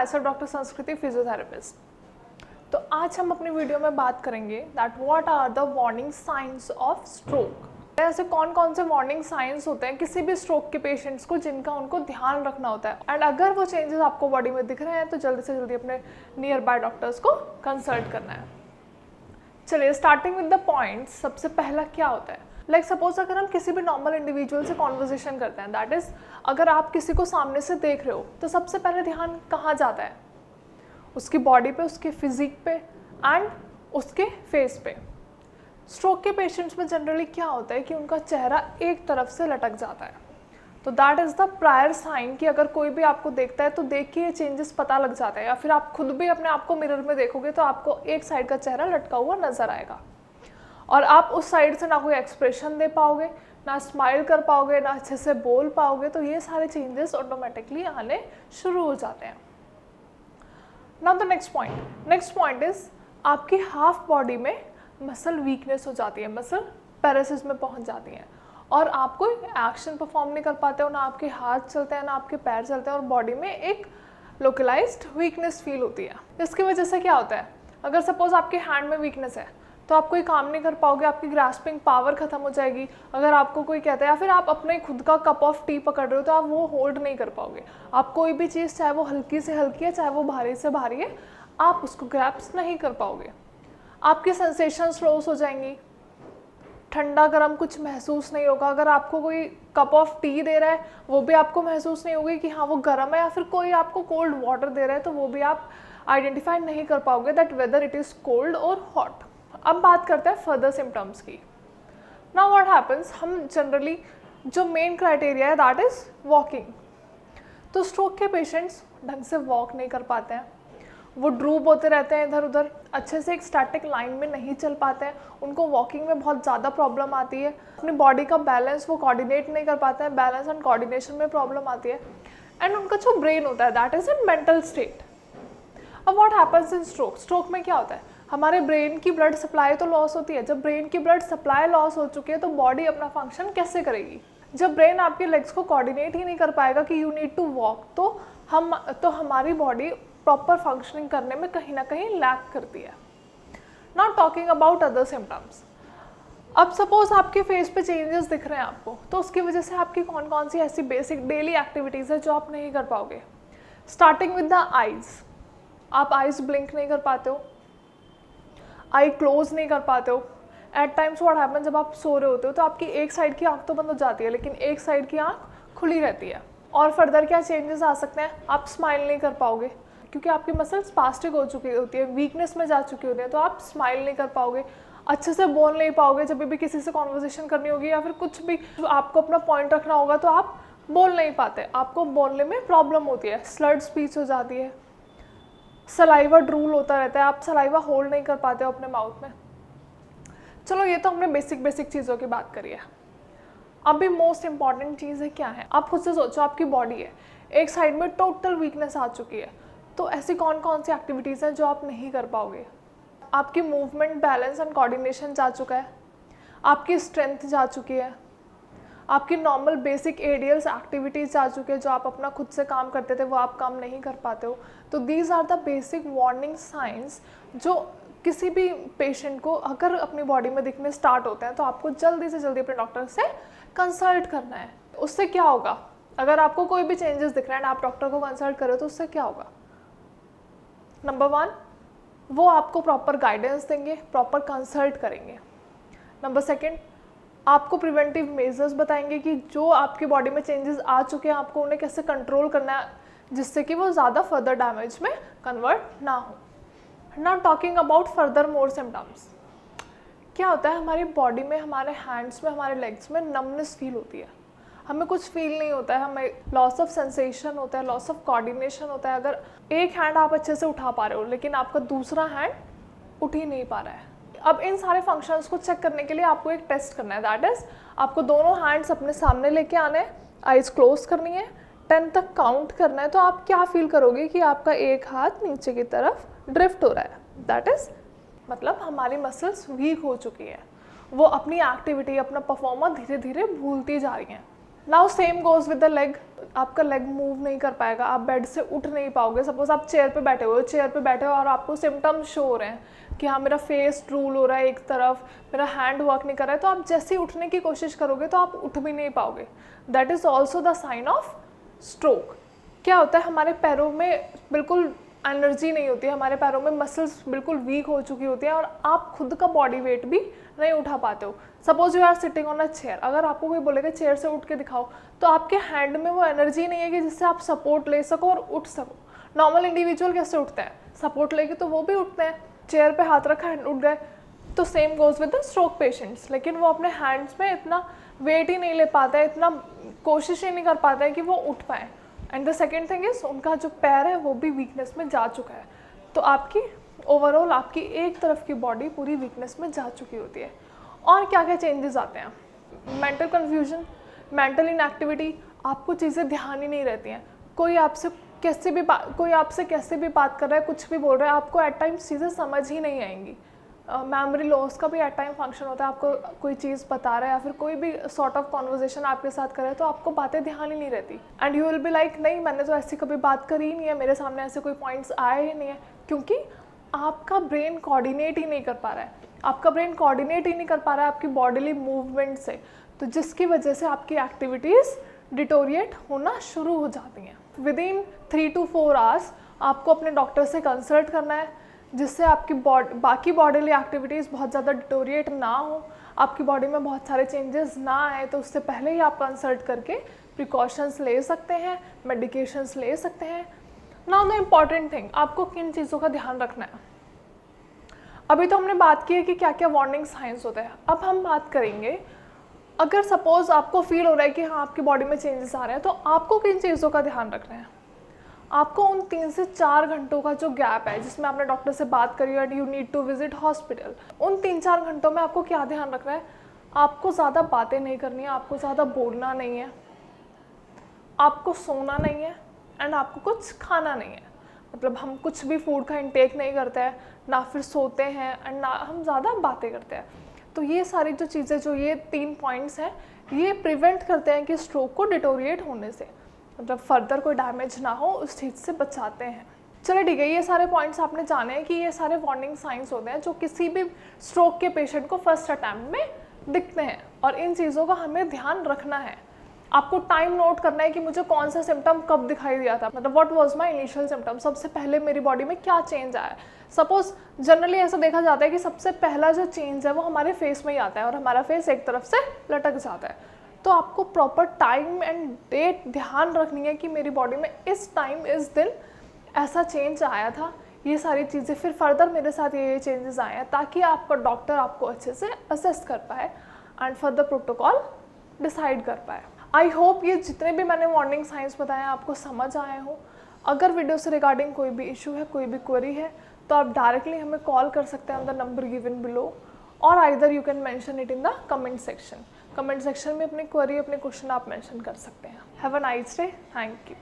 myself doctor संस्कृति physiotherapist. तो आज हम अपनी वीडियो में बात करेंगे that what are the warning signs of stroke. ऐसे कौन कौन से वार्निंग साइंस होते हैं किसी भी स्ट्रोक के पेशेंट्स को जिनका उनको ध्यान रखना होता है, एंड अगर वो चेंजेस आपको बॉडी में दिख रहे हैं तो जल्दी से जल्दी अपने नियर बाय डॉक्टर्स को कंसल्ट करना है। चलिए स्टार्टिंग विद द पॉइंट्स। सबसे पहला क्या होता है, लाइक सपोज अगर हम किसी भी नॉर्मल इंडिविजुअल से कॉन्वर्जेशन करते हैं, दैट इज अगर आप किसी को सामने से देख रहे हो तो सबसे पहले ध्यान कहाँ जाता है, उसकी बॉडी पे, उसके फिजिक पे एंड उसके फेस पे। स्ट्रोक के पेशेंट्स में जनरली क्या होता है कि उनका चेहरा एक तरफ से लटक जाता है, तो that is the prior sign कि अगर कोई भी आपको देखता है तो देख के ये चेंजेस पता लग जाता है, या फिर आप खुद भी अपने आप को मिरर में देखोगे तो आपको एक साइड का चेहरा लटका हुआ नजर आएगा और आप उस साइड से ना कोई एक्सप्रेशन दे पाओगे, ना स्माइल कर पाओगे, ना अच्छे से बोल पाओगे। तो ये सारे चेंजेस ऑटोमेटिकली आने शुरू हो जाते हैं। Now the next point is आपकी हाफ बॉडी में मसल वीकनेस हो जाती है, मसल पैरालिसिस में पहुंच जाती है और आप कोई एक्शन परफॉर्म नहीं कर पाते हो, ना आपके हाथ चलते हैं ना आपके पैर चलते हैं और बॉडी में एक लोकलाइज्ड वीकनेस फील होती है। इसकी वजह से क्या होता है, अगर सपोज आपके हैंड में वीकनेस है तो आप कोई काम नहीं कर पाओगे, आपकी ग्रास्पिंग पावर खत्म हो जाएगी। अगर आपको कोई कहता है या फिर आप अपने खुद का कप ऑफ टी पकड़ रहे हो तो आप वो होल्ड नहीं कर पाओगे। आप कोई भी चीज़, चाहे वो हल्की से हल्की है चाहे वो भारी से भारी है, आप उसको ग्रैप्स नहीं कर पाओगे। आपकी सेंसेशंस लॉस हो जाएंगी, ठंडा गर्म कुछ महसूस नहीं होगा। अगर आपको कोई कप ऑफ टी दे रहा है वो भी आपको महसूस नहीं होगी कि हाँ वो गर्म है, या फिर कोई आपको कोल्ड वाटर दे रहा है तो वो भी आप आइडेंटिफाई नहीं कर पाओगे that whether it is cold और हॉट। अब बात करते हैं फर्दर सिम्टम्स की। नाउ व्हाट हैपन्स, हम जनरली जो मेन क्राइटेरिया है दैट इज वॉकिंग। तो स्ट्रोक के पेशेंट्स ढंग से वॉक नहीं कर पाते हैं, वो ड्रूप होते रहते हैं इधर उधर, अच्छे से एक स्टैटिक लाइन में नहीं चल पाते हैं, उनको वॉकिंग में बहुत ज़्यादा प्रॉब्लम आती है, अपनी बॉडी का बैलेंस वो कोऑर्डिनेट नहीं कर पाते हैं, बैलेंस एंड कोऑर्डिनेशन में प्रॉब्लम आती है, एंड उनका जो ब्रेन होता है that is in mental state. अब व्हाट हैपन्स इन स्ट्रोक में क्या होता है, हमारे ब्रेन की ब्लड सप्लाई तो लॉस होती है। जब ब्रेन की ब्लड सप्लाई लॉस हो चुकी है तो बॉडी अपना फंक्शन कैसे करेगी। जब ब्रेन आपके लेग्स को कोऑर्डिनेट ही नहीं कर पाएगा कि यू नीड टू वॉक, तो हमारी बॉडी प्रॉपर फंक्शनिंग करने में कहीं ना कहीं लैक करती है। Not talking about other symptoms. अब सपोज आपके फेस पे चेंजेस दिख रहे हैं आपको, तो उसकी वजह से आपकी कौन कौन सी ऐसी बेसिक डेली एक्टिविटीज़ है जो आप नहीं कर पाओगे। स्टार्टिंग विद द आइज़, आप आइज़ ब्लिंक नहीं कर पाते हो, आई क्लोज नहीं कर पाते हो। एट टाइम्स व्हाट हैपन, जब आप सो रहे होते हो तो आपकी एक साइड की आंख तो बंद हो जाती है लेकिन एक साइड की आंख खुली रहती है। और फर्दर क्या चेंजेस आ सकते हैं, आप स्माइल नहीं कर पाओगे क्योंकि आपकी मसल स्पास्टिक हो चुकी होती है, वीकनेस में जा चुकी होती है, तो आप स्माइल नहीं कर पाओगे, अच्छे से बोल नहीं पाओगे। जब भी किसी से कॉन्वर्सेशन करनी होगी या फिर कुछ भी आपको अपना पॉइंट रखना होगा तो आप बोल नहीं पाते, आपको बोलने में प्रॉब्लम होती है, स्लर्ड स्पीच हो जाती है, सलाइवा ड्रूल होता रहता है, आप सलाइवा होल्ड नहीं कर पाते हो अपने माउथ में। चलो ये तो हमने बेसिक चीज़ों की बात करी है। अभी मोस्ट इंपॉर्टेंट चीज़ है क्या है, आप खुद से सोचो, आपकी बॉडी है एक साइड में टोटल वीकनेस आ चुकी है, तो ऐसी कौन कौन सी एक्टिविटीज़ हैं जो आप नहीं कर पाओगे। आपकी मूवमेंट, बैलेंस एंड कोऑर्डिनेशन जा चुका है, आपकी स्ट्रेंथ जा चुकी है, आपकी नॉर्मल बेसिक एडियल्स एक्टिविटीज़ जा चुके हैं, जो आप अपना खुद से काम करते थे वो आप काम नहीं कर पाते हो। तो these are the basic warning signs जो किसी भी पेशेंट को अगर अपनी बॉडी में दिखने स्टार्ट होते हैं तो आपको जल्दी से जल्दी अपने डॉक्टर से कंसल्ट करना है। उससे क्या होगा, अगर आपको कोई भी चेंजेस दिख रहा है आप डॉक्टर को कंसल्ट करें तो उससे क्या होगा, नंबर 1 वो आपको प्रॉपर गाइडेंस देंगे, प्रॉपर कंसल्ट करेंगे। नंबर 2 आपको प्रिवेंटिव मेजर्स बताएंगे कि जो आपकी बॉडी में चेंजेस आ चुके हैं आपको उन्हें कैसे कंट्रोल करना है जिससे कि वो ज़्यादा फर्दर डैमेज में कन्वर्ट ना हो। Not talking about further more symptoms, क्या होता है हमारी बॉडी में, हमारे हैंड्स में, हमारे लेग्स में नमनेस फील होती है, हमें कुछ फील नहीं होता है, हमें लॉस ऑफ सेंसेशन होता है, लॉस ऑफ कोऑर्डिनेशन होता है। अगर एक हैंड आप अच्छे से उठा पा रहे हो लेकिन आपका दूसरा हैंड उठ ही नहीं पा रहा है। अब इन सारे फंक्शंस को चेक करने के लिए आपको एक टेस्ट करना है, दैट इज आपको दोनों हैंड्स अपने सामने लेके आने हैं, आइज क्लोज करनी है, 10 तक काउंट करना है। तो आप क्या फील करोगे कि आपका एक हाथ नीचे की तरफ ड्रिफ्ट हो रहा है, दैट इज मतलब हमारी मसल्स वीक हो चुकी है, वो अपनी एक्टिविटी, अपना परफॉर्मर धीरे धीरे भूलती जा रही हैं। Now same goes with the leg, आपका लेग मूव नहीं कर पाएगा, आप बेड से उठ नहीं पाओगे। सपोज आप चेयर पे बैठे हो, और आपको सिम्टम्स शो हो रहे हैं कि हाँ मेरा फेस ड्रूल हो रहा है एक तरफ, मेरा हैंड वर्क नहीं कर रहा है, तो आप जैसे ही उठने की कोशिश करोगे तो आप उठ भी नहीं पाओगे। That is also the sign of stroke. क्या होता है, हमारे पैरों में बिल्कुल एनर्जी नहीं होती है, हमारे पैरों में मसल्स बिल्कुल वीक हो चुकी होती हैं और आप खुद का बॉडी वेट भी नहीं उठा पाते हो। Suppose you are sitting on a chair, अगर आपको कोई बोलेगा चेयर से उठ के दिखाओ, तो आपके हैंड में वो एनर्जी नहीं है कि जिससे आप सपोर्ट ले सको और उठ सको। नॉर्मल इंडिविजुअल कैसे उठते हैं, सपोर्ट लेके तो वो भी उठते हैं, चेयर पे हाथ रखा हैंड उठ गए। तो same goes with the stroke patients, लेकिन वो अपने हैंड्स में इतना वेट ही नहीं ले पाता है, इतना कोशिश ही नहीं कर पाता है कि वो उठ पाए। And the second thing is उनका जो पैर है वो भी वीकनेस में जा चुका है। तो आपकी ओवरऑल आपकी एक तरफ की बॉडी पूरी वीकनेस में जा चुकी होती है। और क्या क्या चेंजेस आते हैं, मेंटल कन्फ्यूजन, मेंटल इनएक्टिविटी, आपको चीज़ें ध्यान ही नहीं रहती हैं, कोई आपसे कैसे भी बात कर रहा है, कुछ भी बोल रहा है, आपको एट टाइम्स चीज़ें समझ ही नहीं आएंगी। मेमोरी लॉस का भी एट टाइम फंक्शन होता है, आपको कोई चीज़ बता रहा है या फिर कोई भी सॉर्ट ऑफ कॉन्वर्जेशन आपके साथ करे तो आपको बातें ध्यान ही नहीं रहती। And you will be like नहीं मैंने तो ऐसी कभी बात करी ही नहीं है, मेरे सामने ऐसे कोई पॉइंट्स आए ही नहीं है, क्योंकि आपका ब्रेन कोऑर्डिनेट ही नहीं कर पा रहा है, आपकी बॉडीली मूवमेंट से, तो जिसकी वजह से आपकी एक्टिविटीज़ डिटोरिएट होना शुरू हो जाती हैं। विद इन 3 to 4 आवर्स आपको अपने डॉक्टर से कंसल्ट करना है, जिससे आपकी बाकी बॉडीली एक्टिविटीज़ बहुत ज़्यादा डिटोरिएट ना हो, आपकी बॉडी में बहुत सारे चेंजेस ना आए। तो उससे पहले ही आप कंसल्ट करके प्रिकॉशंस ले सकते हैं, मेडिकेशंस ले सकते हैं। नाउ द इम्पॉर्टेंट थिंग, आपको किन चीज़ों का ध्यान रखना है। अभी तो हमने बात की है कि क्या क्या वार्निंग साइंस होते हैं, अब हम बात करेंगे अगर सपोज आपको फील हो रहा है कि हाँ आपकी बॉडी में चेंजेस आ रहे हैं, तो आपको किन चीज़ों का ध्यान रखना है। आपको उन 3 से 4 घंटों का जो गैप है जिसमें आपने डॉक्टर से बात करी and you need to visit hospital, उन 3-4 घंटों में आपको क्या ध्यान रखना है। आपको ज़्यादा बातें नहीं करनी है, आपको ज़्यादा बोलना नहीं है, आपको सोना नहीं है एंड आपको कुछ खाना नहीं है। मतलब हम कुछ भी फूड का इंटेक नहीं करते हैं, ना फिर सोते हैं एंड ना हम ज़्यादा बातें करते हैं। तो ये सारी जो चीज़ें, जो ये 3 पॉइंट्स हैं, ये प्रिवेंट करते हैं कि स्ट्रोक को डिटोरिएट होने से, मतलब फर्दर कोई डैमेज ना हो उस चीज़ से बचाते हैं। चलो ठीक है, ये सारे पॉइंट्स आपने जाने हैं कि ये सारे वार्निंग साइंस होते हैं जो किसी भी स्ट्रोक के पेशेंट को फर्स्ट अटैम्प्ट में दिखते हैं, और इन चीज़ों का हमें ध्यान रखना है। आपको टाइम नोट करना है कि मुझे कौन सा सिम्टम कब दिखाई दिया था, मतलब what was my initial symptom, सबसे पहले मेरी बॉडी में क्या चेंज आया। सपोज जनरली ऐसा देखा जाता है कि सबसे पहला जो चेंज है वो हमारे फेस में ही आता है और हमारा फेस एक तरफ से लटक जाता है। तो आपको प्रॉपर टाइम एंड डेट ध्यान रखनी है कि मेरी बॉडी में इस टाइम इस दिन ऐसा चेंज आया था, ये सारी चीज़ें, फिर फर्दर मेरे साथ ये चेंजेस आए हैं, ताकि आपका डॉक्टर आपको अच्छे से असेस कर पाए एंड फर्दर प्रोटोकॉल डिसाइड कर पाए। आई होप ये जितने भी मैंने वार्निंग साइंस बताए हैं आपको समझ आए हो। अगर वीडियो से रिगार्डिंग कोई भी इशू है, कोई भी क्वेरी है, तो आप डायरेक्टली हमें कॉल कर सकते हैं on the number given below, और either you can mention it in the comment section. Comment section में अपनी क्वेरी, अपने क्वेश्चन आप मेंशन कर सकते हैं। Have a nice day, thank you.